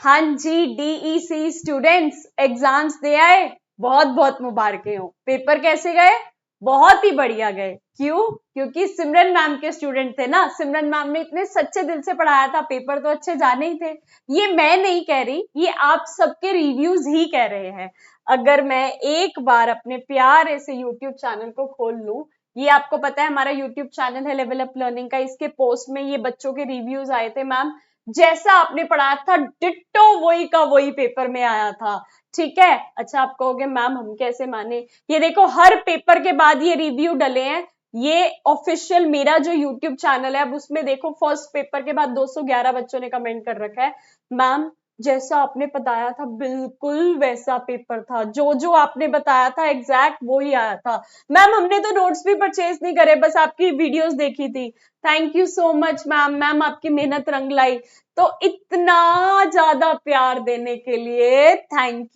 हाँ जी, DEC students exams दे आए, बहुत बहुत मुबारकें हो। पेपर कैसे गए? बहुत ही बढ़िया गए। क्यों? क्योंकि सिमरन मैम के स्टूडेंट थे ना, सिमरन मैम ने इतने सच्चे दिल से पढ़ाया था, पेपर तो अच्छे जाने ही थे। ये मैं नहीं कह रही, ये आप सबके रिव्यूज ही कह रहे हैं। अगर मैं एक बार अपने प्यारे से यूट्यूब चैनल को खोल लूं, ये आपको पता है हमारा यूट्यूब चैनल है लेवल अप लर्निंग का, इसके पोस्ट में ये बच्चों के रिव्यूज आए थे। मैम जैसा आपने पढ़ाया था डिट्टो वही का वही पेपर में आया था। ठीक है, अच्छा आप कहोगे मैम हम कैसे माने? ये देखो हर पेपर के बाद ये रिव्यू डले हैं। ये ऑफिशियल मेरा जो यूट्यूब चैनल है, अब उसमें देखो फर्स्ट पेपर के बाद 211 बच्चों ने कमेंट कर रखा है, मैम जैसा आपने बताया था बिल्कुल वैसा पेपर था, जो जो आपने बताया था एग्जैक्ट वो ही आया था। मैम हमने तो नोट्स भी परचेज नहीं करे, बस आपकी वीडियोस देखी थी। Thank you so much ma'am, ma'am आपकी मेहनत रंग लाई। तो इतना ज्यादा प्यार देने के लिए थैंक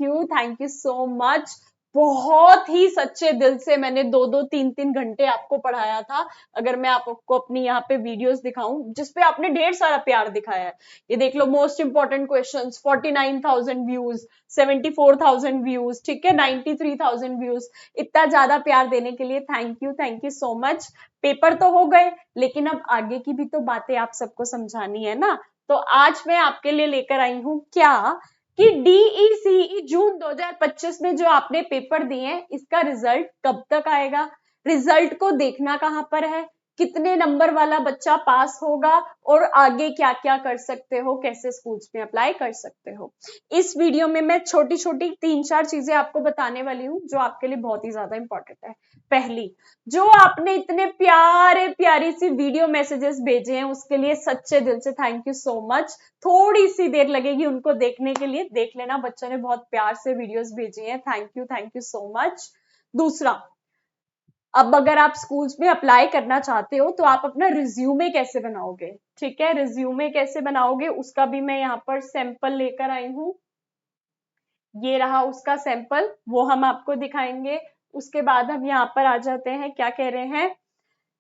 यू सो मच। बहुत ही सच्चे दिल से मैंने 2-2 3-3 घंटे आपको पढ़ाया था। अगर मैं आपको अपनी यहाँ पे वीडियोस दिखाऊं जिसपे आपने ढेर सारा प्यार दिखाया है, ये देख लो most important questions, 49,000 views, 74,000 views, ठीक है, 93,000 व्यूज। इतना ज्यादा प्यार देने के लिए thank you so much. Paper तो हो गए, लेकिन अब आगे की भी तो बातें आप सबको समझानी है ना। तो आज मैं आपके लिए लेकर आई हूं क्या, कि डीईसीई जून 2025 में जो आपने पेपर दिए हैं, इसका रिजल्ट कब तक आएगा? रिजल्ट को देखना कहां पर है? कितने नंबर वाला बच्चा पास होगा और आगे क्या क्या कर सकते हो, कैसे स्कूल्स में अप्लाई कर सकते हो। इस वीडियो में मैं छोटी छोटी 3-4 चीजें आपको बताने वाली हूँ जो आपके लिए बहुत ही ज्यादा इंपॉर्टेंट है। पहली, जो आपने इतने प्यारे प्यारी सी वीडियो मैसेजेस भेजे हैं उसके लिए सच्चे दिल से थैंक यू सो मच। थोड़ी सी देर लगेगी उनको देखने के लिए, देख लेना, बच्चों ने बहुत प्यार से वीडियोस भेजी हैं, थैंक यू सो मच। दूसरा, अब अगर आप स्कूल्स में अप्लाई करना चाहते हो तो आप अपना रिज्यूमे कैसे बनाओगे? ठीक है, रिज्यूमे कैसे बनाओगे उसका भी मैं यहाँ पर सैंपल लेकर आई हूं। ये रहा उसका सैंपल, वो हम आपको दिखाएंगे। उसके बाद हम यहाँ पर आ जाते हैं, क्या कह रहे हैं,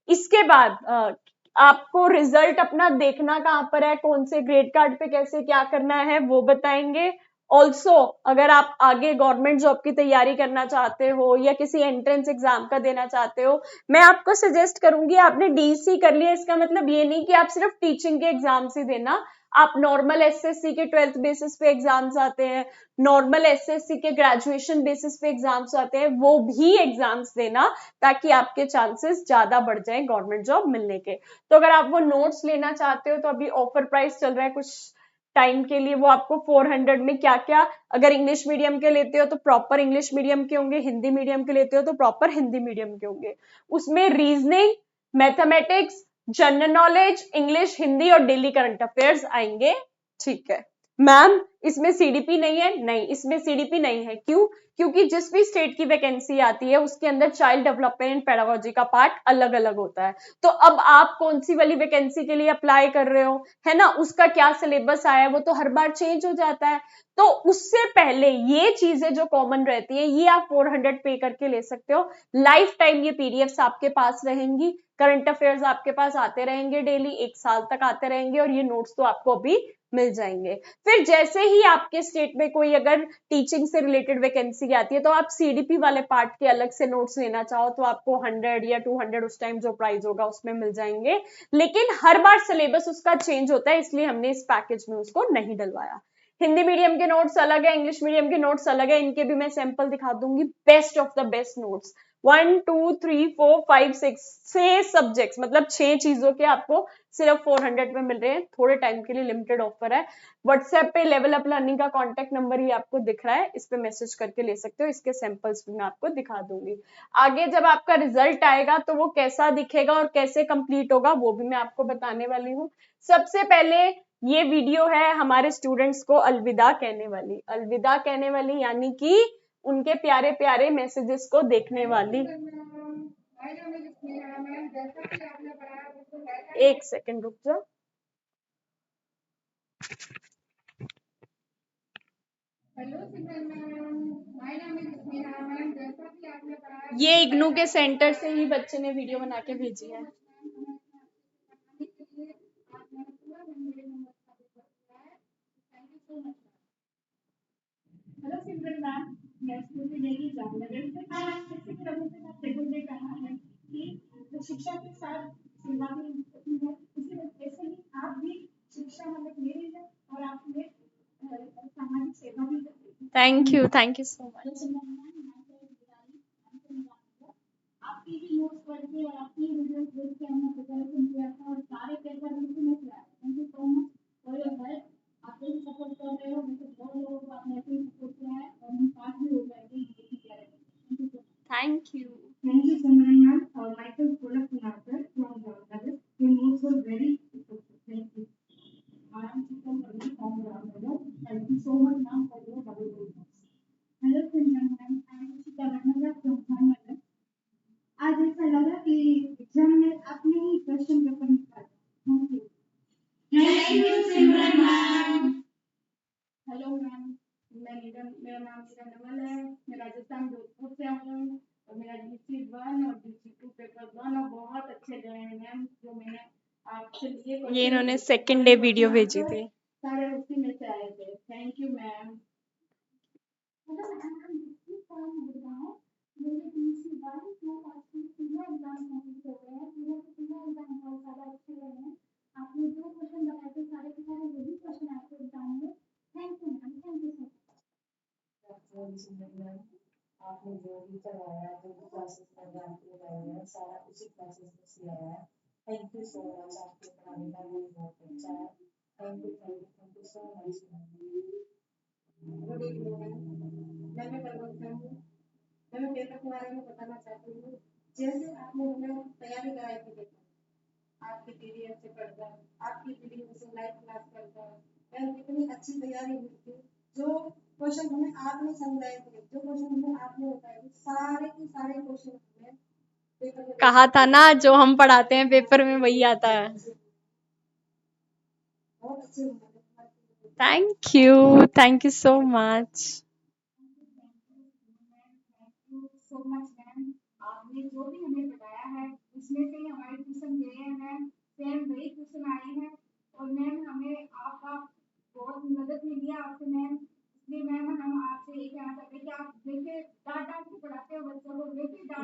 इसके बाद आपको रिजल्ट अपना देखना कहां पर है, कौन से ग्रेड कार्ड पे कैसे क्या करना है वो बताएंगे। ऑल्सो अगर आप आगे गवर्नमेंट जॉब की तैयारी करना चाहते हो या किसी एंट्रेंस एग्जाम का देना चाहते हो, मैं आपको सजेस्ट करूंगी आपने डीसी कर लिया, इसका मतलब ये नहीं कि आप सिर्फ टीचिंग के एग्जाम्स ही देना। आप नॉर्मल एसएससी के 12th बेसिस पे एग्जाम्स आते हैं, नॉर्मल एसएससी के ग्रेजुएशन बेसिस पे एग्जाम्स आते हैं, वो भी एग्जाम्स देना, ताकि आपके चांसेस ज्यादा बढ़ जाए गवर्नमेंट जॉब मिलने के। तो अगर आप वो नोट्स लेना चाहते हो तो अभी ऑफर प्राइस चल रहा है कुछ टाइम के लिए, वो आपको 400 में क्या क्या, अगर इंग्लिश मीडियम के लेते हो तो प्रॉपर इंग्लिश मीडियम के होंगे, हिंदी मीडियम के लेते हो तो प्रॉपर हिंदी मीडियम के होंगे। उसमें reasoning, mathematics, general knowledge, English, Hindi और डेली करंट अफेयर्स आएंगे। ठीक है मैम, इसमें सीडीपी नहीं है? नहीं, इसमें सीडीपी नहीं है। क्यों? क्योंकि जिस भी स्टेट की वैकेंसी आती है उसके अंदर चाइल्ड डेवलपमेंट एंड पेडागोजी का पार्ट अलग अलग होता है। तो अब आप कौन सी वाली वैकेंसी के लिए अप्लाई कर रहे हो, है ना, उसका क्या सिलेबस आया है वो तो हर बार चेंज हो जाता है। तो उससे पहले ये चीजें जो कॉमन रहती है ये आप 400 पे करके ले सकते हो। लाइफ टाइम ये पीडीएफ्स आपके पास रहेंगी, करंट अफेयर्स आपके पास आते रहेंगे डेली, 1 साल तक आते रहेंगे, और ये नोट्स तो आपको अभी मिल जाएंगे। फिर जैसे ही आपके स्टेट में कोई अगर टीचिंग से रिलेटेड वैकेंसी आती है तो आप सीडीपी वाले पार्ट के अलग से नोट्स लेना चाहो तो आपको 100 या 200 उस टाइम जो प्राइस होगा उसमें मिल जाएंगे। लेकिन हर बार सिलेबस उसका चेंज होता है, इसलिए हमने इस पैकेज में उसको नहीं डलवाया। हिंदी मीडियम के नोट्स अलग है, इंग्लिश मीडियम के नोट्स अलग है, इनके भी मैं सैंपल दिखा दूंगी। Best of the best notes, 1 2 3 4 5 6 subjects, मतलब 6 चीजों के आपको सिर्फ 400 में मिल रहे हैं। थोड़े टाइम के लिए लिमिटेड ऑफर है। व्हाट्सएप पे लेवल अप लर्निंग का कॉन्टेक्ट नंबर ही आपको दिख रहा है, इस पे मैसेज करके ले सकते हो। इसके सैंपल्स भी मैं आपको दिखा दूंगी। आगे जब आपका रिजल्ट आएगा तो वो कैसा दिखेगा और कैसे कंप्लीट होगा वो भी मैं आपको बताने वाली हूँ। सबसे पहले ये वीडियो है हमारे स्टूडेंट्स को अलविदा कहने वाली, अलविदा कहने वाली यानी कि उनके प्यारे प्यारे मैसेजेस को देखने वाली। एक सेकंड रुक जाओ। ये इग्नू के सेंटर से ही बच्चे ने वीडियो बना के भेजी है। Thank you so much. Thank you. ये इन्होंने सेकंड डे वीडियो भेजी थी। कहा था ना, जो हम पढ़ाते हैं पेपर में वही आता है। Thank you so much.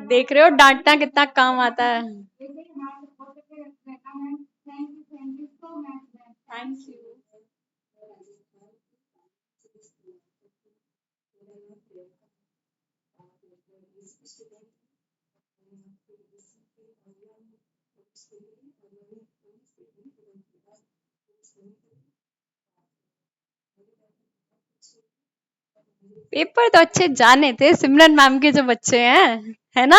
देख रहे हो डांटना कितना काम आता है। Thank you. पेपर तो अच्छे जाने थे सिमरन मैम के जो बच्चे हैं, है ना?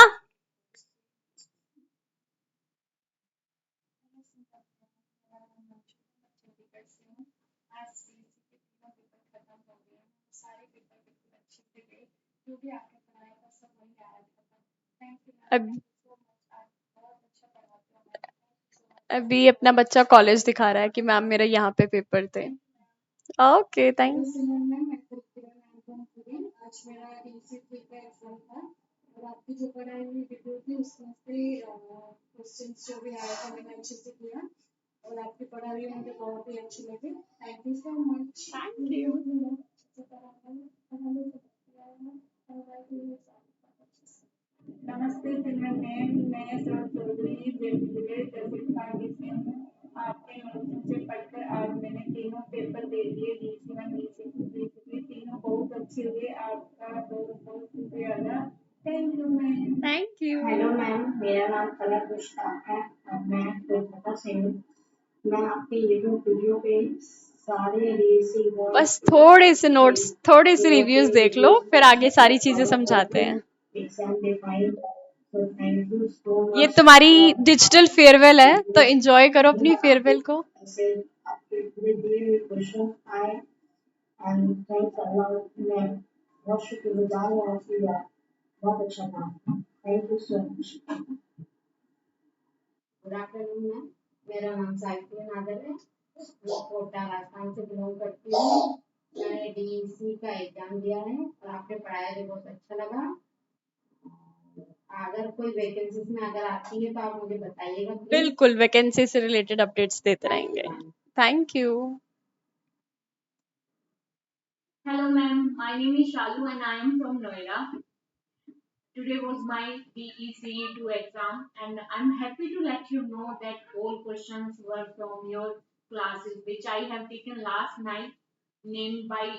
अब अभी अपना बच्चा कॉलेज दिखा रहा है कि मैम मेरे यहाँ पे पेपर थे। Okay, thank. Thank you. Thank you. Hello ma'am, मेरा नाम कलर मुश्ताक है और मैं कोलकाता से हूँ। मैं आपके यूट्यूब वीडियो पे सारे बस थोड़े से नोट्स, थोड़े से रिव्यूज देख लो, फिर आगे सारी चीजें समझाते हैं। एग्जाम दे पाई, तो थैंक यू सो मच। ये तुम्हारी डिजिटल फेयरवेल है, तो एंजॉय करो अपनी फेयरवेल को। ऐसे आपके पूरे दिए हुए क्वेश्चन आए एंड थैंक्स अल्लाह, मैं बहुत शुक्रगुजार हूँ आपकी, बहुत अच्छा था। Thank you so much. Good afternoon ma'am, मेरा नाम साइकिल नागर है, मैं कोटा राजस्थान से बिलोंग करती हूँ। मैंने डीईसी का एग्जाम दिया है और आपने पढ़ाया भी बहुत अच्छा लगा। अगर कोई वैकेंसीज में अगर आती है तो आप मुझे बताइएगा प्लीज। बिल्कुल, वैकेंसी से रिलेटेड अपडेट्स देते रहेंगे। Thank you. Hello ma'am, my name is Shalu and I am from Noida. Today was my DECE2 exam, and I'm happy to let you know that all questions were from your classes, which I have taken last night, named by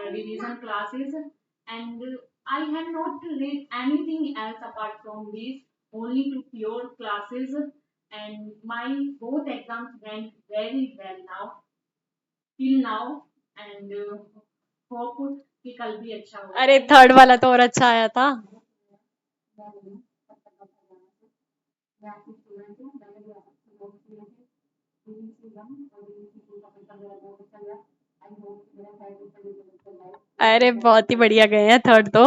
revision classes, and I have not read anything else apart from these, only to pure classes, and my both exams went very well now, till now, and hope कि कल भी अच्छा होगा. अरे third वाला तो और अच्छा आया था। मैं आपकी स्टूडेंट हूँ, मैंने भी आपकी नोट किए थे DEC1 और DEC2 का पेपर मेरा बहुत अच्छा गया। आई होप मेरा फाइनल का अरे बहुत ही बढ़िया गए हैं थर्ड तो।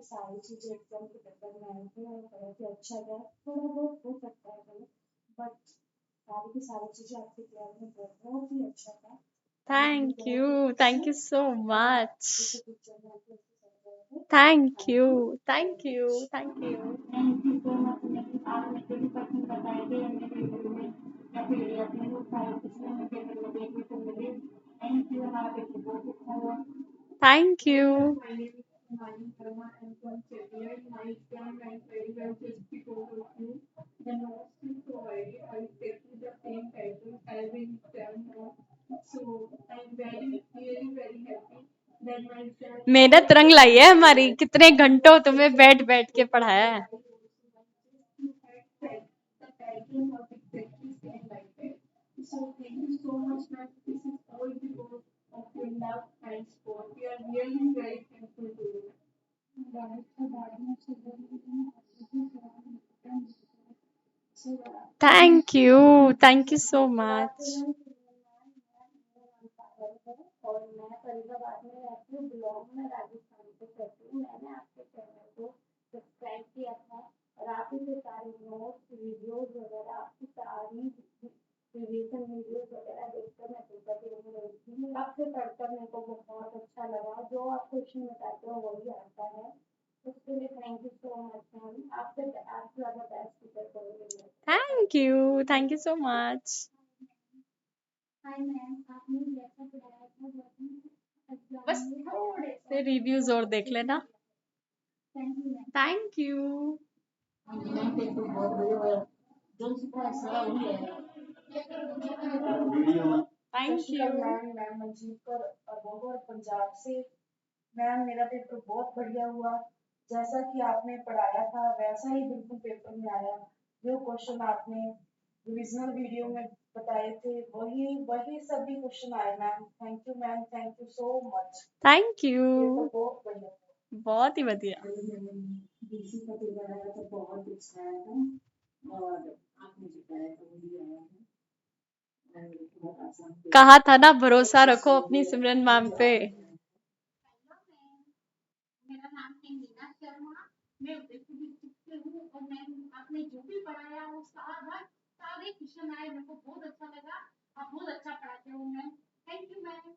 सारी चीजें एकदम के पेपर में आए थे और बहुत ही अच्छा गया, थोड़ा बहुत हो सकता है गलत, बट सारी की सारी चीजें आपके तैयार में बहुत ही अच्छा था। Thank you so much. Thank you thank you thank you. Thank you so much. आपने जो भी क्वेश्चन बताए थे मेरे वीडियो में या फिर अपने वो सारे क्वेश्चन में पेपर में देखने को मिले। थैंक यू, हमारा पेपर बहुत अच्छा हुआ। Thank you. My name is Himani Sharma. I'm from Chennai. My exam went very well just because of you. The notes you provided, I expected the same pattern as in exam notes. So I'm very happy that my exam. मेहनत रंग लाई है हमारी, कितने घंटों तुम्हें बैठ बैठ के पढ़ाया है। The pattern was exactly same like that. So thank you so much, ma'am. This is all because of your love and support. We are really very thankful to you. Thank you so much. और मैं फरीदाबाद में रहती हूँ, belong में राजस्थान से करती हूँ। मैंने आपके चैनल को सब्सक्राइब किया था और आप ही के सारे नोट्स वीडियोस वगैरह आपकी सारी रिवीजन वीडियोस वगैरह देखकर मैं पेपर देने गई थी। आपसे पढ़कर मेरे को बहुत अच्छा लगा, जो आप क्वेश्चन बताते हो वही आता है, उसके लिए thank you so much ma'am. आपसे ज़्यादा बेस्ट टीचर करूँगी। Thank you so much. Hi ma'am, आपने जैसा पढ़ाया था बस थोड़े से रिव्यूज और देख लेना। Thank you ma'am. Thank you. Ma'am paper बहुत बढ़िया हुआ, जो सिखाया सारा वही है। Thank you ma'am Manjeet Kaur Abohar Punjab से। मैम मेरा पेपर बहुत बढ़िया हुआ, जैसा कि आपने पढ़ाया था वैसा ही बिल्कुल पेपर में आया। जो क्वेश्चन आपने रिविजनल वीडियो में बताए थे वही वही सभी क्वेश्चन आए ma'am. Thank you ma'am, thank you so much. Thank you. Paper बहुत बढ़िया, बहुत ही बढ़िया। डीसी का पेपर आया तो बहुत अच्छा आया था और आपने जिताया तो वही आया है। कहा था ना भरोसा रखो अपनी सिमरन मैम पे। मेरा नाम है मीना शर्मा, मैं उदयपुर डिस्ट्रिक्ट से हूँ और मैं आपने जो भी पढ़ाया वो सारे क्वेश्चन आए, मेरे को बहुत अच्छा लगा। आप बहुत अच्छा पढ़ाते हो ma'am. Thank you ma'am.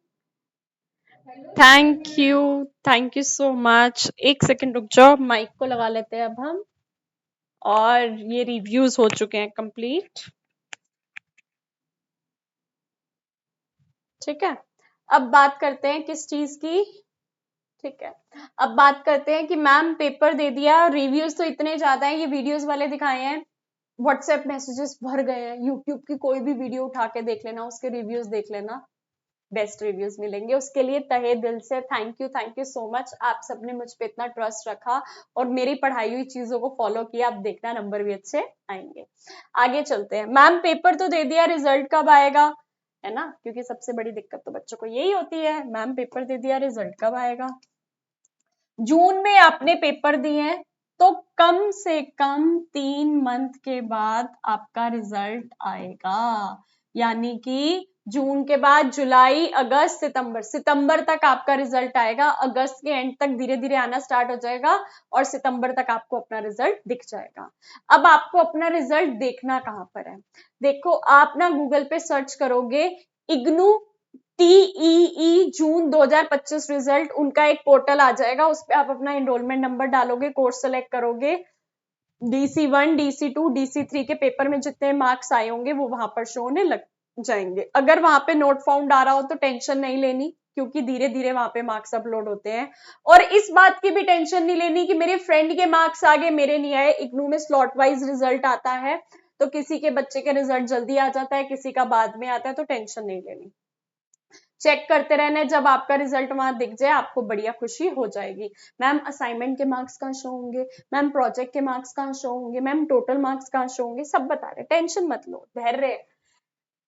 Thank you so much. एक सेकंड रुक जाओ, माइक को लगा लेते हैं अब हम। और ये रिव्यूज हो चुके हैं कंप्लीट। ठीक है, अब बात करते हैं किस चीज की। ठीक है, अब बात करते हैं कि मैम पेपर दे दिया, रिव्यूज तो इतने ज्यादा हैं, ये वीडियोस वाले दिखाए हैं, व्हाट्सएप मैसेजेस भर गए हैं, यूट्यूब की कोई भी वीडियो उठा के देख लेना, उसके रिव्यूज देख लेना, बेस्ट रिव्यूज मिलेंगे। उसके लिए तहे दिल से थैंक यू सो मच। आप सबने मुझ पे इतना ट्रस्ट रखा और मेरी पढ़ाई हुई चीजों को फॉलो किया। आप देखना नंबर भी अच्छे आएंगे। आगे चलते हैं। मैम पेपर तो दे दिया, रिजल्ट कब आएगा, है ना, क्योंकि सबसे बड़ी दिक्कत तो बच्चों को यही होती है, मैम पेपर दे दिया, रिजल्ट कब आएगा। जून में आपने पेपर दिए हैं तो कम से कम 3 मंथ के बाद आपका रिजल्ट आएगा, यानी कि जून के बाद जुलाई अगस्त सितंबर तक आपका रिजल्ट आएगा। अगस्त के एंड तक धीरे धीरे आना स्टार्ट हो जाएगा और सितंबर तक आपको अपना रिजल्ट दिख जाएगा। अब आपको अपना रिजल्ट देखना कहां पर है, देखो आप ना गूगल पे सर्च करोगे इग्नू TEE जून 2025 रिजल्ट, उनका एक पोर्टल आ जाएगा, उस पर आप अपना एनरोलमेंट नंबर डालोगे, कोर्स सेलेक्ट करोगे, DC1, DC2, DC3 के पेपर में जितने मार्क्स आए होंगे वो वहां पर शो होने लग जाएंगे। अगर वहां पे नोट फाउंड आ रहा हो तो टेंशन नहीं लेनी, क्योंकि धीरे धीरे वहां पे मार्क्स अपलोड होते हैं। और इस बात की भी टेंशन नहीं लेनी कि मेरे फ्रेंड के मार्क्स आ गए मेरे नहीं आए। इग्नू में स्लॉट वाइज रिजल्ट आता है, तो किसी के बच्चे के रिजल्ट जल्दी आ जाता है, किसी का बाद में आता है, तो टेंशन नहीं लेनी। चेक करते रहना है, जब आपका रिजल्ट वहां दिख जाए आपको बढ़िया खुशी हो जाएगी। मैम असाइनमेंट के मार्क्स कहाँ शो होंगे, मैम प्रोजेक्ट के मार्क्स कहाँ शो होंगे, मैम टोटल मार्क्स कहाँ शो होंगे, सब बता रहे, टेंशन मत लो, धैर्य।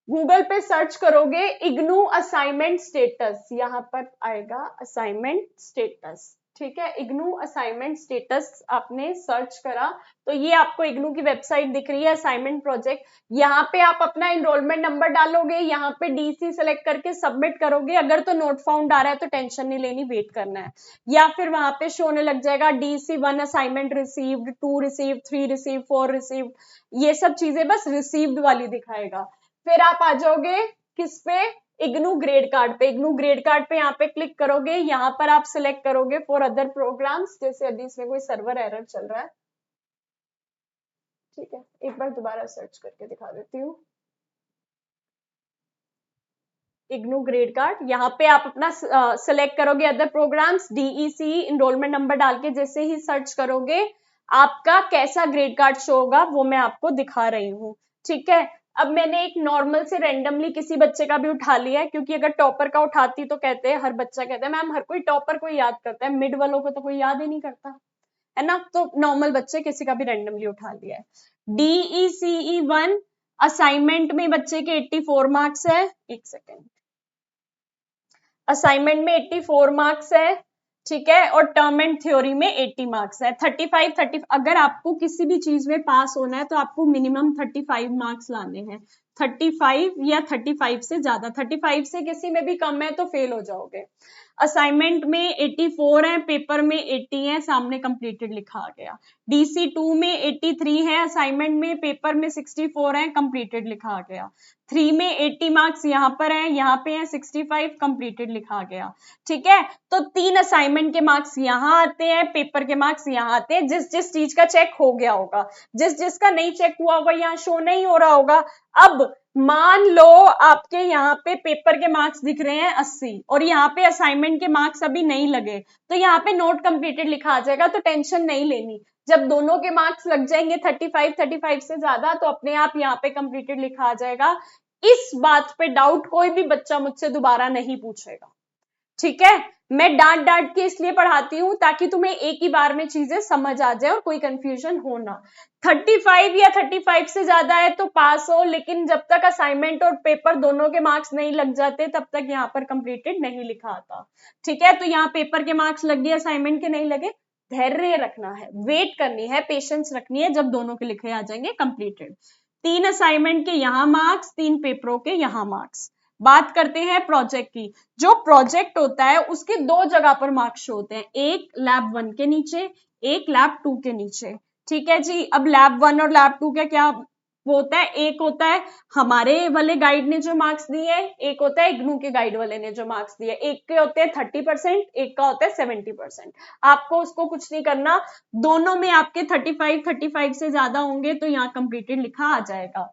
गूगल पे सर्च करोगे इग्नू असाइनमेंट स्टेटस, यहाँ पर आएगा असाइनमेंट स्टेटस, ठीक है। इग्नू असाइनमेंट स्टेटस आपने सर्च करा तो ये आपको इग्नू की वेबसाइट दिख रही है, असाइनमेंट प्रोजेक्ट। यहाँ पे आप अपना एनरोलमेंट नंबर डालोगे, यहाँ पे DC सेलेक्ट करके सबमिट करोगे। अगर तो नोट फाउंड आ रहा है तो टेंशन नहीं लेनी, वेट करना है। या फिर वहां पे शो होने लग जाएगा DC1 assignment received, 2 received, 3 received, 4 received, ये सब चीजें बस रिसीव्ड वाली दिखाएगा। फिर आप आ जाओगे किस पे, इग्नू ग्रेड कार्ड पे। इग्नू ग्रेड कार्ड पे यहाँ पे क्लिक करोगे, यहाँ पर आप सिलेक्ट करोगे फॉर अदर प्रोग्राम्स, जैसे अभी इसमें कोई सर्वर एरर चल रहा है, ठीक है, एक बार दोबारा सर्च करके दिखा देती हूँ। इग्नू ग्रेड कार्ड, यहाँ पे आप अपना सिलेक्ट करोगे other programs, DEC enrolment number डाल के जैसे ही सर्च करोगे आपका कैसा ग्रेड कार्ड शो होगा वो मैं आपको दिखा रही हूँ, ठीक है। अब मैंने एक नॉर्मल से रैंडमली किसी बच्चे का भी उठा लिया है, क्योंकि अगर टॉपर का उठाती तो कहते हैं, हर बच्चा कहता है मैम हर कोई टॉपर को याद करता है, मिड वालों को तो कोई याद ही नहीं करता है ना, तो नॉर्मल बच्चे किसी का भी रैंडमली उठा लिया है। DECE1 असाइनमेंट में बच्चे के 84 मार्क्स है, एक सेकेंड, असाइनमेंट में 84 मार्क्स है, ठीक है, और टर्म एंड थ्योरी में 80 मार्क्स है। 35 अगर आपको किसी भी चीज में पास होना है तो आपको मिनिमम 35 मार्क्स लाने हैं, 35 या 35 से ज्यादा, 35 से किसी में भी कम है तो फेल हो जाओगे। असाइनमेंट में 84 है, पेपर में 80 है, सामने कंप्लीटेड लिखा आ गया। DC2 में 83 है, असाइनमेंट में, पेपर में 64 है, कंप्लीटेड लिखा आ गया। 3 में 80 मार्क्स यहाँ पर है, यहाँ पे है 65, कंप्लीटेड लिखा गया, ठीक है। तो 3 असाइनमेंट के मार्क्स यहाँ आते हैं, पेपर के मार्क्स यहाँ आते हैं, जिस जिस चीज का चेक हो गया होगा, जिस जिसका नहीं चेक हुआ होगा यहाँ शो नहीं हो रहा होगा। अब मान लो आपके यहाँ पे पेपर के मार्क्स दिख रहे हैं 80 और यहाँ पे असाइनमेंट के मार्क्स अभी नहीं लगे, तो यहाँ पे नोट कंप्लीटेड लिखा आ जाएगा, तो टेंशन नहीं लेनी। जब दोनों के मार्क्स लग जाएंगे 35 से ज्यादा तो अपने आप यहाँ पे कंप्लीटेड लिखा आ जाएगा। इस बात पे डाउट कोई भी बच्चा मुझसे दोबारा नहीं पूछेगा, ठीक है। मैं डांट डांट के इसलिए पढ़ाती हूँ ताकि तुम्हें एक ही बार में चीजें समझ आ जाए और कोई कंफ्यूजन हो ना। 35 या 35 से ज्यादा है तो पास हो, लेकिन जब तक असाइनमेंट और पेपर दोनों के मार्क्स नहीं लग जाते तब तक यहाँ पर कंप्लीटेड नहीं लिखा आता, ठीक है। तो यहाँ पेपर के मार्क्स लग गए, असाइनमेंट के नहीं लगे, धैर्य रखना है, वेट करनी है, पेशेंस रखनी है, जब दोनों के लिखे आ जाएंगे कंप्लीटेड। 3 असाइनमेंट के यहाँ मार्क्स, 3 पेपरों के यहाँ मार्क्स। बात करते हैं प्रोजेक्ट की। जो प्रोजेक्ट होता है उसके 2 जगह पर मार्क्स शो होते हैं, एक लैब 1 के नीचे, एक लैब 2 के नीचे, ठीक है जी। अब लैब 1 और लैब 2 का क्या वो होता है, एक होता है हमारे वाले गाइड ने जो मार्क्स दिए, एक होता है इग्नू के गाइड वाले ने जो मार्क्स दिए। एक के होते हैं 30%, एक का होता है 70%। आपको उसको कुछ नहीं करना, दोनों में आपके 35 से ज्यादा होंगे तो यहाँ कंप्लीटेड लिखा आ जाएगा।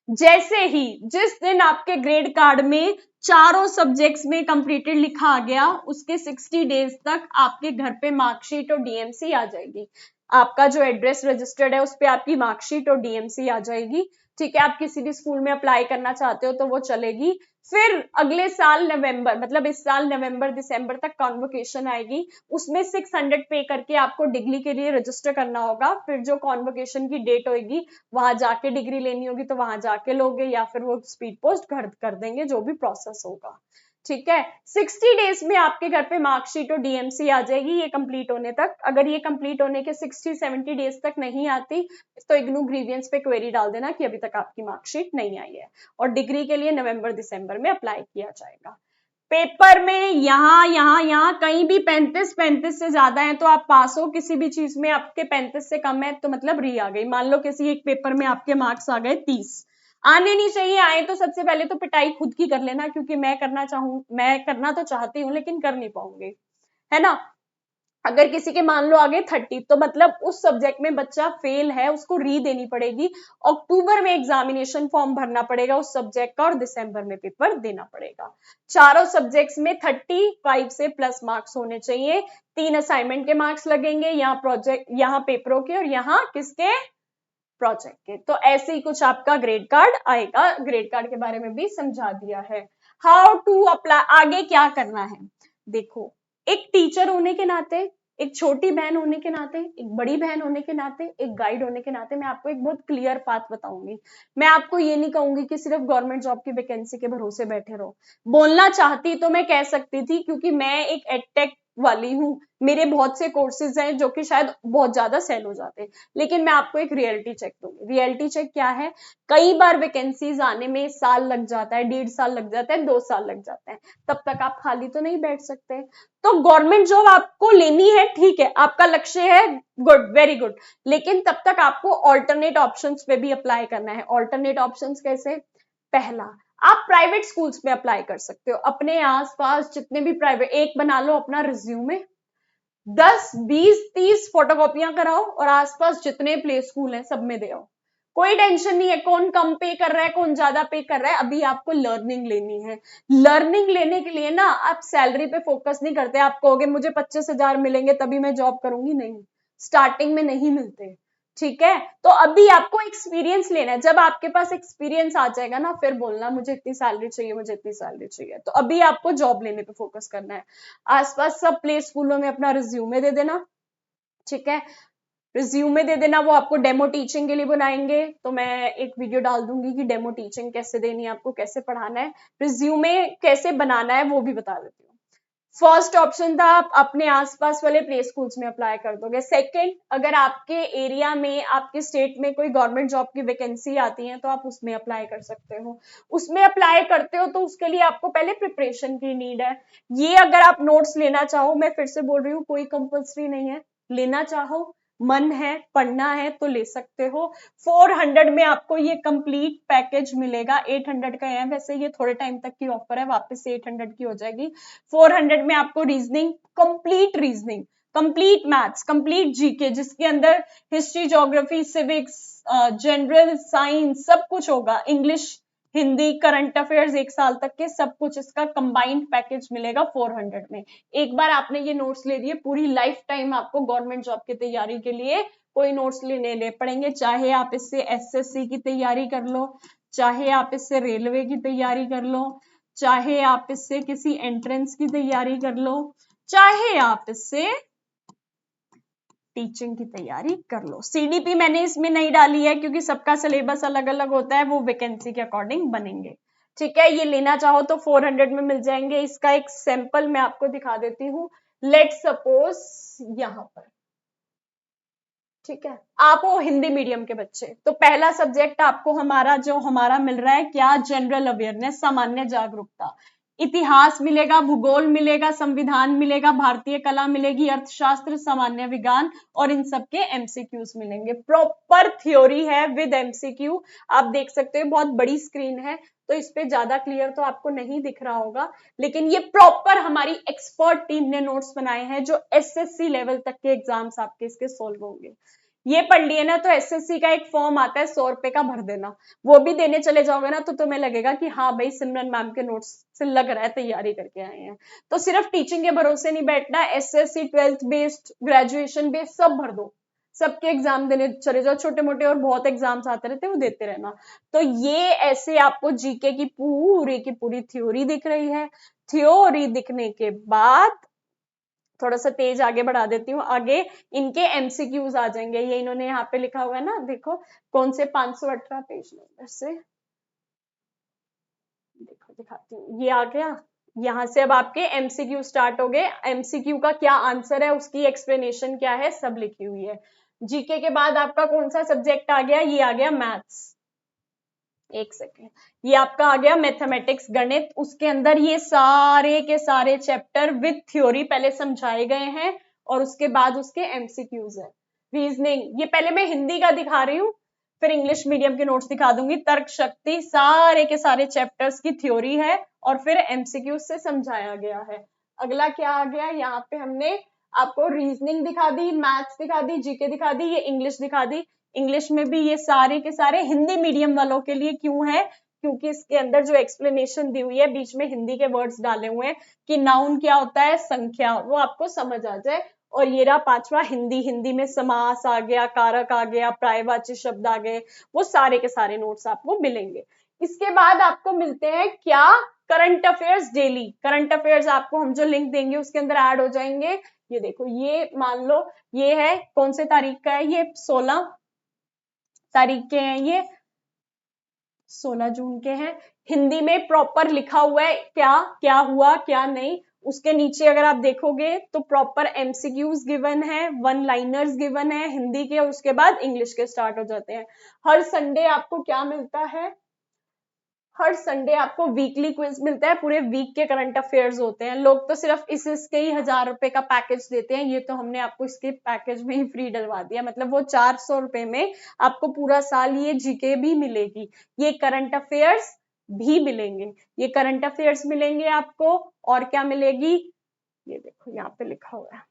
जैसे ही जिस दिन आपके ग्रेड कार्ड में चारों सब्जेक्ट्स में कंप्लीटेड लिखा आ गया, उसके 60 डेज तक आपके घर पे मार्कशीट और DMC आ जाएगी। आपका जो एड्रेस रजिस्टर्ड है उस पे आपकी मार्कशीट और DMC आ जाएगी, ठीक है। आप किसी भी स्कूल में अप्लाई करना चाहते हो तो वो चलेगी। फिर अगले साल नवंबर, मतलब इस साल नवंबर दिसंबर तक कॉन्वोकेशन आएगी, उसमें 600 पे करके आपको डिग्री के लिए रजिस्टर करना होगा। फिर जो कॉन्वोकेशन की डेट होगी वहां जाके डिग्री लेनी होगी तो वहां जाके लोगे, या फिर वो स्पीड पोस्ट कर देंगे, जो भी प्रोसेस होगा, ठीक है। 60 डेज में आपके घर पे मार्कशीट और DMC आ जाएगी ये कंप्लीट होने तक। अगर ये कंप्लीट होने के 60-70 डेज तक नहीं आती तो इग्नू ग्रीवियंस पे क्वेरी डाल देना कि अभी तक आपकी मार्कशीट नहीं आई है, और डिग्री के लिए नवंबर दिसंबर में अप्लाई किया जाएगा। पेपर में यहाँ कहीं भी 35 से ज्यादा है तो आप पास हो, किसी भी चीज में आपके 35 से कम है तो मतलब री आ गई। मान लो किसी एक पेपर में आपके मार्क्स आ गए 30, आने नहीं चाहिए, आए तो सबसे पहले तो पिटाई खुद की कर लेना, क्योंकि मैं करना तो चाहती हूँ लेकिन कर नहीं पाऊंगी, है ना। अगर किसी के मान लो आगे 30, तो मतलब उस सब्जेक्ट में बच्चा फेल है, उसको री देनी पड़ेगी, अक्टूबर में एग्जामिनेशन फॉर्म भरना पड़ेगा उस सब्जेक्ट का, और दिसंबर में पेपर देना पड़ेगा। चारों सब्जेक्ट्स में 35 से प्लस मार्क्स होने चाहिए, 3 असाइनमेंट के मार्क्स लगेंगे, यहाँ पेपरों के और यहाँ किसके, प्रोजेक्ट के। तो ऐसे ही कुछ आपका ग्रेड कार्ड आएगा, ग्रेड कार्ड के बारे में भी समझा दिया है। हाउ टू अप्लाई, आगे क्या करना है, देखो एक टीचर होने के नाते, एक छोटी बहन होने के नाते, एक बड़ी बहन होने के नाते, एक गाइड होने के नाते मैं आपको एक बहुत क्लियर पाथ बताऊंगी। मैं आपको ये नहीं कहूंगी कि सिर्फ गवर्नमेंट जॉब की वैकेंसी के भरोसे बैठे रहो। बोलना चाहती तो मैं कह सकती थी, क्योंकि मैं एक एडटेक वाली हूँ, मेरे बहुत से कोर्सेज हैं जो कि शायद बहुत ज्यादा सेल हो जाते हैं, लेकिन मैं आपको एक रियलिटी चेक दूंगी। रियलिटी चेक क्या है, कई बार वैकेंसीज आने में साल लग जाता है, 1.5 साल लग जाता है, 2 साल लग जाते हैं, तब तक आप खाली तो नहीं बैठ सकते। तो गवर्नमेंट जॉब आपको लेनी है, ठीक है, आपका लक्ष्य है, गुड, वेरी गुड, लेकिन तब तक आपको ऑल्टरनेट ऑप्शंस पे भी अप्लाई करना है। ऑल्टरनेट ऑप्शंस कैसे, पहला, आप प्राइवेट स्कूल्स में अप्लाई कर सकते हो, अपने आसपास जितने भी प्राइवेट, एक बना लो अपना रिज्यूमे, 10, 20, 30 फोटोकॉपियां कराओ और आसपास जितने प्ले स्कूल हैं सब में दे आओ। कोई टेंशन नहीं है कौन कम पे कर रहा है कौन ज्यादा पे कर रहा है, अभी आपको लर्निंग लेनी है। लर्निंग लेने के लिए ना आप सैलरी पे फोकस नहीं करते, आप कहोगे मुझे 25,000 मिलेंगे तभी मैं जॉब करूंगी, नहीं, स्टार्टिंग में नहीं मिलते, ठीक है। तो अभी आपको एक्सपीरियंस लेना है, जब आपके पास एक्सपीरियंस आ जाएगा ना फिर बोलना मुझे इतनी सैलरी चाहिए, मुझे इतनी सैलरी चाहिए। तो अभी आपको जॉब लेने पे फोकस करना है। आसपास सब प्ले स्कूलों में अपना रिज्यूमे दे देना, ठीक है, रिज्यूमे दे देना, वो आपको डेमो टीचिंग के लिए बनाएंगे, तो मैं एक वीडियो डाल दूंगी कि डेमो टीचिंग कैसे देनी है आपको, कैसे पढ़ाना है, रिज्यूमे कैसे बनाना है वो भी बता देती हूँ। फर्स्ट ऑप्शन था आप अपने आसपास वाले प्ले स्कूल्स में अप्लाई कर दोगे। सेकंड, अगर आपके एरिया में आपके स्टेट में कोई गवर्नमेंट जॉब की वैकेंसी आती है तो आप उसमें अप्लाई कर सकते हो। उसमें अप्लाई करते हो तो उसके लिए आपको पहले प्रिपरेशन की नीड है। ये अगर आप नोट्स लेना चाहो, मैं फिर से बोल रही हूँ कोई कंपल्सरी नहीं है, लेना चाहो, मन है, पढ़ना है तो ले सकते हो। 400 में आपको ये कंप्लीट पैकेज मिलेगा, 800 का है वैसे, ये थोड़े टाइम तक की ऑफर है, वापस से 800 की हो जाएगी। 400 में आपको reasoning, complete maths, complete GK, जिसके अंदर history, geography, civics, general science सब कुछ होगा, इंग्लिश, हिंदी, करंट अफेयर्स, 1 साल तक के सब कुछ, इसका कंबाइंड पैकेज मिलेगा 400 में। एक बार आपने ये नोट्स ले दिए, पूरी लाइफ टाइम आपको गवर्नमेंट जॉब की तैयारी के लिए कोई नोट्स लेने पड़ेंगे, चाहे आप इससे एसएससी की तैयारी कर लो, चाहे आप इससे रेलवे की तैयारी कर लो, चाहे आप इससे किसी एंट्रेंस की तैयारी कर लो, चाहे आप इससे टीचिंग की तैयारी कर लो। सीडीपी मैंने इसमें नहीं डाली है क्योंकि सबका सिलेबस अलग अलग होता है, वो वैकेंसी के अकॉर्डिंग बनेंगे, ठीक है। ये लेना चाहो तो 400 में मिल जाएंगे। इसका एक सैंपल मैं आपको दिखा देती हूँ। लेट सपोज यहां पर, ठीक है, आप हो हिंदी मीडियम के बच्चे, तो पहला सब्जेक्ट आपको हमारा मिल रहा है क्या, जनरल अवेयरनेस, सामान्य जागरूकता। इतिहास मिलेगा, भूगोल मिलेगा, संविधान मिलेगा, भारतीय कला मिलेगी, अर्थशास्त्र, सामान्य विज्ञान, और इन सब के एमसीक्यूज मिलेंगे। प्रॉपर थ्योरी है विद एमसीक्यू। आप देख सकते हो बहुत बड़ी स्क्रीन है तो इस पे ज्यादा क्लियर तो आपको नहीं दिख रहा होगा, लेकिन ये प्रॉपर हमारी एक्सपर्ट टीम ने नोट्स बनाए हैं जो एसएससी लेवल तक के एग्जाम्स आपके इसके सोल्व होंगे। ये पढ़ लिए ना तो एसएससी का एक फॉर्म आता है 100 रुपए का, भर देना, वो भी देने चले जाओगे ना तो तुम्हें लगेगा कि हाँ भाई सिमरन मैम के नोट्स से लग रहा है तैयारी करके आए हैं। तो सिर्फ टीचिंग के भरोसे नहीं बैठना, SSC 12th based, graduation based सब भर दो, सबके एग्जाम देने चले जाओ, छोटे मोटे और बहुत एग्जाम्स आते रहते हैं वो देते रहना। तो ये ऐसे आपको जीके की पूरी थ्योरी दिख रही है। थ्योरी दिखने के बाद थोड़ा सा तेज आगे बढ़ा देती हूँ, आगे इनके एमसीक्यूज आ जाएंगे। ये इन्होंने यहाँ पे लिखा हुआ है ना, देखो कौन से 518 पेज नंबर से, देखो दिखाती हूँ, ये आ गया। यहाँ से अब आपके एमसीक्यू स्टार्ट हो गए, एमसीक्यू का क्या आंसर है, उसकी एक्सप्लेनेशन क्या है, सब लिखी हुई है। जीके के बाद आपका कौन सा सब्जेक्ट आ गया, ये आ गया मैथ्स, एक सेकेंड, ये आपका आ गया मैथमेटिक्स, गणित। उसके अंदर ये सारे के सारे चैप्टर विद थ्योरी पहले समझाए गए हैं और उसके बाद उसके एमसीक्यूज है। रीजनिंग, ये पहले मैं हिंदी का दिखा रही हूँ, फिर इंग्लिश मीडियम के नोट्स दिखा दूंगी, तर्क शक्ति सारे के सारे चैप्टर्स की थ्योरी है और फिर एमसीक्यू से समझाया गया है। अगला क्या आ गया, यहाँ पे हमने आपको रीजनिंग दिखा दी, मैथ्स दिखा दी, जीके दिखा दी, ये इंग्लिश दिखा दी। इंग्लिश में भी ये सारे के सारे हिंदी मीडियम वालों के लिए क्यों है, क्योंकि इसके अंदर जो एक्सप्लेनेशन दी हुई है बीच में हिंदी के वर्ड्स डाले हुए हैं कि नाउन क्या होता है, संख्या, वो आपको समझ आ जाए। और ये रहा पांचवा हिंदी, हिंदी में समास आ गया, कारक आ गया, पर्यायवाची शब्द आ गए, वो सारे के सारे नोट्स आपको मिलेंगे। इसके बाद आपको मिलते हैं क्या, current affairs daily. Current affairs आपको हम जो लिंक देंगे उसके अंदर ऐड हो जाएंगे। ये देखो, ये मान लो ये है, कौन से तारीख का है, ये 16 तारीख के हैं, ये 16 जून के हैं। हिंदी में प्रॉपर लिखा हुआ है क्या क्या हुआ क्या नहीं, उसके नीचे अगर आप देखोगे तो प्रॉपर एमसीक्यूज गिवन है, वन लाइनर्स गिवन है हिंदी के, उसके बाद इंग्लिश के स्टार्ट हो जाते हैं। हर संडे आपको क्या मिलता है, हर संडे आपको वीकली क्विज मिलता है, पूरे वीक के करंट अफेयर्स होते हैं। लोग तो सिर्फ इसके ही 1000 रुपए का पैकेज देते हैं, ये तो हमने आपको इसके पैकेज में ही फ्री डलवा दिया, मतलब वो 400 रुपए में आपको पूरा साल ये जीके भी मिलेगी, ये करंट अफेयर्स भी मिलेंगे, ये करंट अफेयर्स मिलेंगे आपको। और क्या मिलेगी, ये देखो यहाँ पे लिखा हुआ है,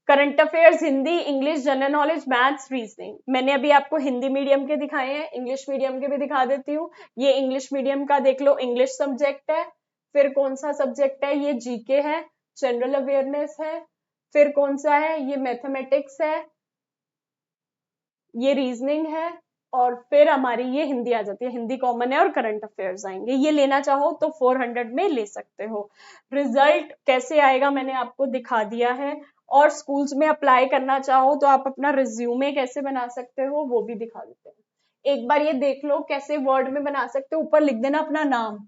current affairs Hindi, English, general knowledge, maths, reasoning. मैंने अभी आपको हिंदी मीडियम के दिखाए हैं, इंग्लिश मीडियम के भी दिखा देती हूँ। ये इंग्लिश मीडियम का देख लो, इंग्लिश सब्जेक्ट है, फिर कौन सा सब्जेक्ट है, ये जीके है, जनरल अवेयरनेस है, फिर कौन सा है, ये मैथमेटिक्स है, ये रीजनिंग है, और फिर हमारी ये हिंदी आ जाती है, हिंदी कॉमन है और करंट अफेयर्स आएंगे। ये लेना चाहो तो 400 में ले सकते हो। रिजल्ट कैसे आएगा मैंने आपको दिखा दिया है, और स्कूल्स में अप्लाई करना चाहो तो आप अपना रिज्यूमे कैसे बना सकते हो वो भी दिखा देते हैं। एक बार ये देख लो कैसे वर्ड में बना सकते हो, ऊपर लिख देना अपना नाम,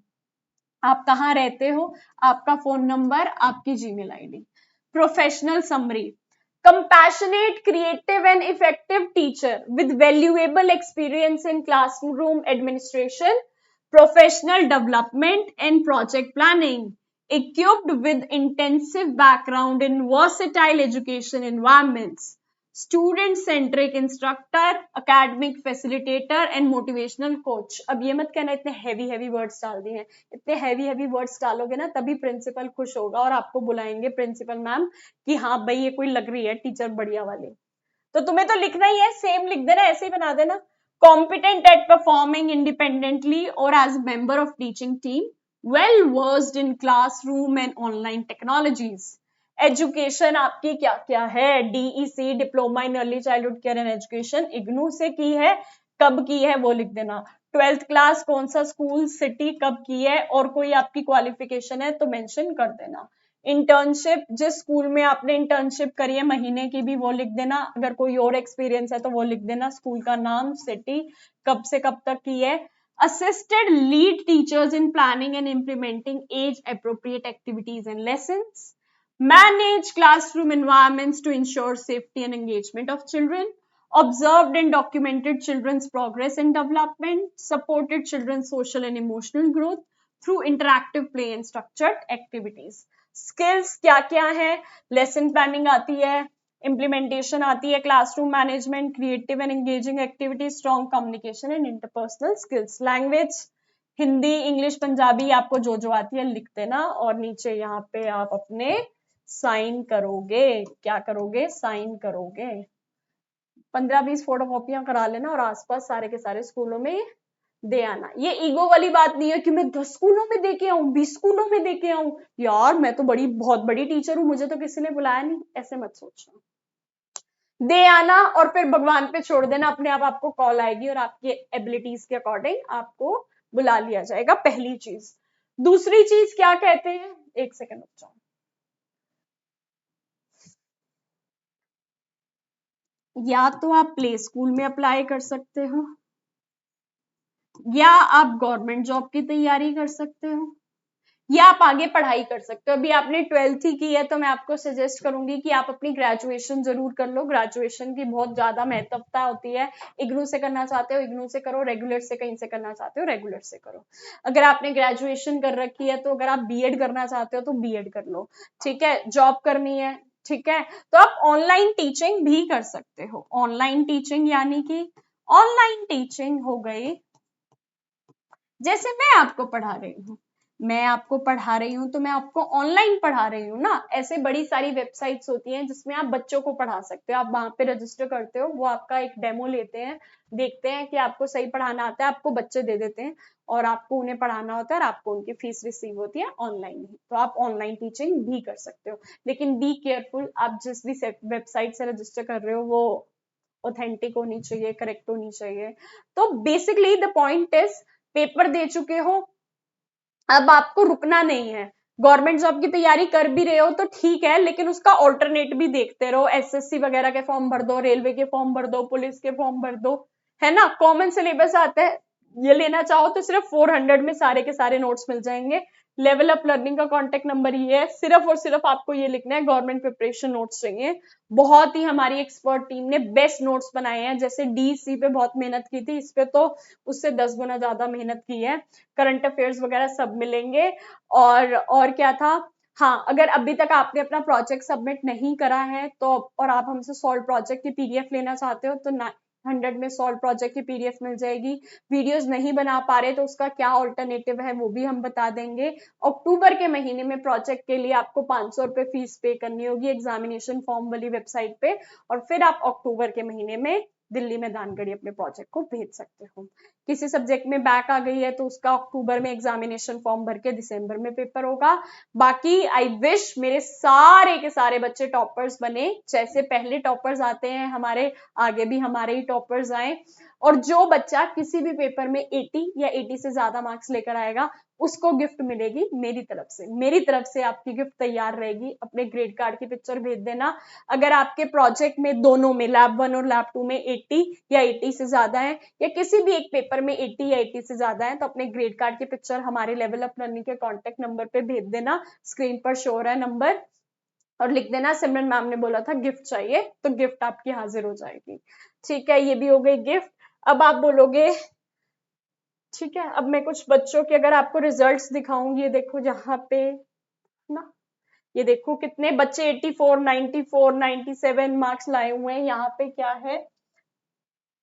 आप कहाँ रहते हो, आपका फोन नंबर, आपकी Gmail ID. Professional summary, compassionate, creative and effective teacher with valuable experience in classroom administration, professional development and project planning, equipped with intensive background in versatile education environments, student centric instructor, academic facilitator and motivational coach। अब ये मत कहना इतने heavy words डाल दिए हैं, इतने heavy words डालोगे ना तभी प्रिंसिपल खुश होगा और आपको बुलाएंगे प्रिंसिपल मैम कि हाँ भाई ये कोई लग रही है टीचर बढ़िया वाली। तो तुम्हें तो लिखना ही है, सेम लिख देना, ऐसे ही बना देना। कॉम्पिटेंट एट परफॉर्मिंग इंडिपेंडेंटली और as member of teaching team, well versed in classroom and online technologies. Education आपकी क्या क्या है, DEC diploma in early childhood care and education, IGNOU से की है, कब की है वो लिख देना। 12th क्लास कौन सा स्कूल, सिटी, कब की है, और कोई आपकी क्वालिफिकेशन है तो मेंशन कर देना। इंटर्नशिप, जिस स्कूल में आपने इंटर्नशिप करी है महीने की भी वो लिख देना, अगर कोई और एक्सपीरियंस है तो वो लिख देना, स्कूल का नाम, सिटी, कब से कब तक की है। assisted lead teachers in planning and implementing age appropriate activities and lessons, manage classroom environments to ensure safety and engagement of children, observed and documented children's progress and development, supported children's social and emotional growth through interactive play and structured activities। Skills क्या क्या है, lesson planning आती है, implementation आती है, classroom management, creative and engaging activity, strong communication and interpersonal skills. Language Hindi, English, Punjabi, आपको जो जो आती है लिख देना, और नीचे यहाँ पे आप अपने साइन करोगे, क्या करोगे, साइन करोगे। 15-20 फोटोकॉपियां करा लेना और आसपास सारे के सारे स्कूलों में दे आना। ये ईगो वाली बात नहीं है कि मैं 10 स्कूलों में दे के आऊं, 20 स्कूलों में दे के आऊं, यार मैं तो बहुत बड़ी टीचर हूं, मुझे तो किसी ने बुलाया नहीं, ऐसे मत सोचना। दे आना और फिर भगवान पे छोड़ देना, अपने आप आपको कॉल आएगी और आपके एबिलिटीज के अकॉर्डिंग आपको बुला लिया जाएगा, पहली चीज। दूसरी चीज क्या कहते हैं, एक सेकंड रुक जाओ, या तो आप प्ले स्कूल में अप्लाई कर सकते हो या आप गवर्नमेंट जॉब की तैयारी कर सकते हो या आप आगे पढ़ाई कर सकते हो। अभी आपने 12th ही की है तो मैं आपको सजेस्ट करूंगी कि आप अपनी ग्रेजुएशन जरूर कर लो, ग्रेजुएशन की बहुत ज्यादा महत्वता होती है। इग्नू से करना चाहते हो इग्नू से करो, रेगुलर से कहीं से करना चाहते हो रेगुलर से करो। अगर आपने ग्रेजुएशन कर रखी है तो अगर आप बीएड करना चाहते हो तो बीएड कर लो, ठीक है। जॉब करनी है, ठीक है, तो आप ऑनलाइन टीचिंग भी कर सकते हो। ऑनलाइन टीचिंग यानी कि ऑनलाइन टीचिंग हो गई, जैसे मैं आपको पढ़ा रही हूँ, तो मैं आपको ऑनलाइन पढ़ा रही हूँ ना। ऐसे बड़ी सारी वेबसाइट्स होती हैं जिसमें आप बच्चों को पढ़ा सकते हो, आप वहां पे रजिस्टर करते हो, वो आपका एक डेमो लेते हैं, देखते हैं कि आपको सही पढ़ाना आता है, आपको बच्चे दे देते हैं और आपको उन्हें पढ़ाना होता है और आपको उनकी फीस रिसीव होती है ऑनलाइन ही। तो आप ऑनलाइन टीचिंग भी कर सकते हो, लेकिन बी केयरफुल, आप जिस भी वेबसाइट से रजिस्टर कर रहे हो वो ऑथेंटिक होनी चाहिए, करेक्ट होनी चाहिए। तो basically the point is, paper दे चुके हो, अब आपको रुकना नहीं है। गवर्नमेंट जॉब की तैयारी कर भी रहे हो तो ठीक है, लेकिन उसका ऑल्टरनेट भी देखते रहो, एसएससी वगैरह के फॉर्म भर दो, रेलवे के फॉर्म भर दो, पुलिस के फॉर्म भर दो, है ना। कॉमन सिलेबस आता है, ये लेना चाहो तो सिर्फ 400 में सारे के सारे नोट्स मिल जाएंगे। लेवल अप लर्निंग का कांटेक्ट नंबर ये है, सिर्फ और सिर्फ आपको ये लिखना है गवर्नमेंट प्रिपरेशन नोट्स चाहिए। बहुत ही हमारी एक्सपर्ट टीम ने बेस्ट नोट्स बनाए हैं, जैसे डीसी पे बहुत मेहनत की थी, इस पे तो उससे 10 गुना ज्यादा मेहनत की है। करंट अफेयर्स वगैरह सब मिलेंगे। और क्या था, हाँ, अगर अभी तक आपने अपना प्रोजेक्ट सबमिट नहीं करा है तो, और आप हमसे सॉल्व प्रोजेक्ट की पीडीएफ लेना चाहते हो तो 100 में सॉल्व प्रोजेक्ट की पीडीएफ मिल जाएगी। वीडियोस नहीं बना पा रहे तो उसका क्या ऑल्टरनेटिव है वो भी हम बता देंगे। अक्टूबर के महीने में प्रोजेक्ट के लिए आपको 500 रुपए फीस पे करनी होगी एग्जामिनेशन फॉर्म वाली वेबसाइट पे, और फिर आप अक्टूबर के महीने में दिल्ली में दानगढ़ी अपने प्रोजेक्ट को भेज सकते हो। किसी सब्जेक्ट में बैक आ गई है तो उसका अक्टूबर में एग्जामिनेशन फॉर्म भर के दिसंबर में पेपर होगा। बाकी आई विश मेरे सारे के सारे बच्चे टॉपर्स बने, जैसे पहले टॉपर्स आते हैं हमारे, आगे भी हमारे ही टॉपर्स आए। और जो बच्चा किसी भी पेपर में 80 या 80 से ज्यादा मार्क्स लेकर आएगा उसको गिफ्ट मिलेगी मेरी तरफ से आपकी गिफ्ट तैयार रहेगी। अपने ग्रेड कार्ड की पिक्चर भेज देना। अगर आपके प्रोजेक्ट में दोनों में लैब 1 और लैब 2 में 80 या 80 से ज्यादा है, या किसी भी एक पेपर में 80 या 80 से ज्यादा है, तो अपने ग्रेड कार्ड की पिक्चर हमारे लेवल अप लर्निंग के कॉन्टेक्ट नंबर पे भेज देना। स्क्रीन पर शो हो रहा है नंबर, और लिख देना सिमरन मैम ने बोला था गिफ्ट चाहिए, तो गिफ्ट आपकी हाजिर हो जाएगी। ठीक है, ये भी हो गई गिफ्ट। अब आप बोलोगे ठीक है, अब मैं कुछ बच्चों के अगर आपको रिजल्ट्स दिखाऊंगी, ये देखो यहाँ पे ना, ये देखो कितने बच्चे 84, 94, 97 मार्क्स लाए हुए हैं। यहाँ पे क्या है,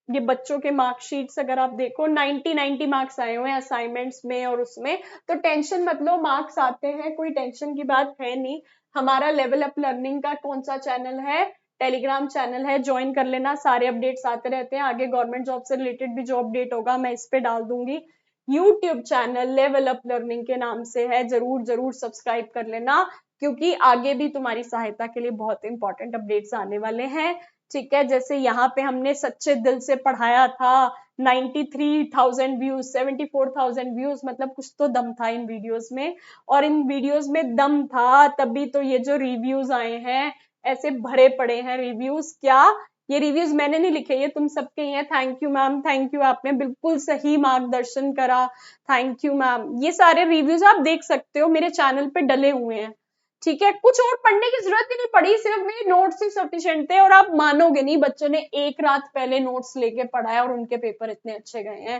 ये बच्चों के मार्कशीट्स अगर आप देखो 90 मार्क्स आए हुए हैं असाइनमेंट्स में और उसमें। तो टेंशन मत लो, मार्क्स आते हैं, कोई टेंशन की बात है नहीं। हमारा लेवल अप लर्निंग का कौन सा चैनल है, टेलीग्राम चैनल है, ज्वाइन कर लेना, सारे अपडेट्स आते रहते हैं। आगे गवर्नमेंट जॉब से रिलेटेड भी जो अपडेट होगा मैं इस पे डाल दूंगी। YouTube channel level up learning के नाम से है, जरूर जरूर सब्सक्राइब कर लेना, क्योंकि आगे भी तुम्हारी सहायता के लिए बहुत इंपॉर्टेंट अपडेट्स आने वाले हैं। ठीक है, जैसे यहाँ पे हमने सच्चे दिल से पढ़ाया था, 93,000 व्यूज, 74,000 व्यूज, मतलब कुछ तो दम था इन वीडियोस में। और इन वीडियोस में दम था तभी तो ये जो रिव्यूज आए हैं, ऐसे भरे पड़े हैं रिव्यूज। क्या ये रिव्यूज मैंने नहीं लिखे, ये तुम सबके ही हैं। Thank you ma'am, thank you, आपने बिल्कुल सही मार्गदर्शन करा, थैंक यू मैम। ये सारे रिव्यूज आप देख सकते हो, मेरे चैनल पे डले हुए हैं। ठीक है, कुछ और पढ़ने की जरूरत ही नहीं पड़ी, सिर्फ मेरे नोट्स ही सफिशिएंट थे। और आप मानोगे नहीं, बच्चों ने एक रात पहले नोट्स लेके पढ़ा है और उनके पेपर इतने अच्छे गए हैं।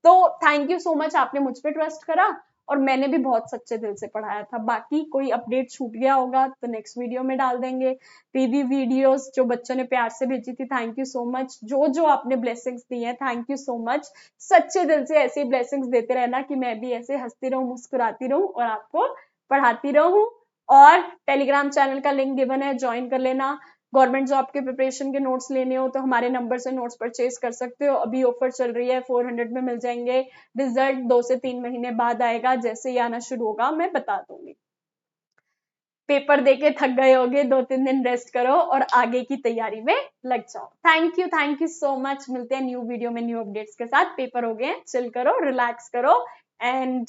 तो थैंक यू सो मच, आपने मुझ पे ट्रस्ट करा और मैंने भी बहुत सच्चे दिल से पढ़ाया था। बाकी कोई अपडेट छूट गया होगा तो नेक्स्ट वीडियो में डाल देंगे। रिव्यू वीडियोस जो बच्चों ने प्यार से भेजी थी, थैंक यू सो मच। जो जो आपने ब्लेसिंग्स दी है, थैंक यू सो मच। सच्चे दिल से ऐसी ब्लेसिंग्स देते रहना कि मैं भी ऐसे हंसती रहूं, मुस्कुराती रहूं और आपको पढ़ाती रहूं। और टेलीग्राम चैनल का लिंक गिवन है, ज्वाइन कर लेना। गवर्नमेंट जॉब के प्रिपरेशन के नोट्स लेने हो तो हमारे नंबर से नोट्स परचेज कर सकते हो। अभी ऑफर चल रही है, 400 में मिल जाएंगे। रिजल्ट 2 से 3 महीने बाद आएगा, जैसे ही आना शुरू होगा मैं बता दूंगी। पेपर देके थक गए होगे, 2-3 दिन रेस्ट करो और आगे की तैयारी में लग जाओ। Thank you so much. मिलते हैं न्यू वीडियो में न्यू अपडेट्स के साथ। पेपर हो गए, चिल करो, रिलैक्स करो, एंड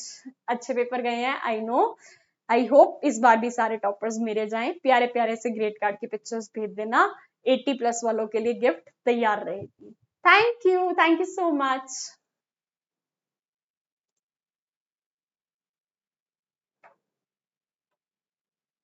अच्छे पेपर गए हैं, आई नो। आई होप इस बार भी सारे टॉपर्स मेरे जाएं। प्यारे प्यारे से ग्रेड कार्ड की पिक्चर्स भेज देना, 80+ वालों के लिए गिफ्ट तैयार रहेगी। Thank you so much.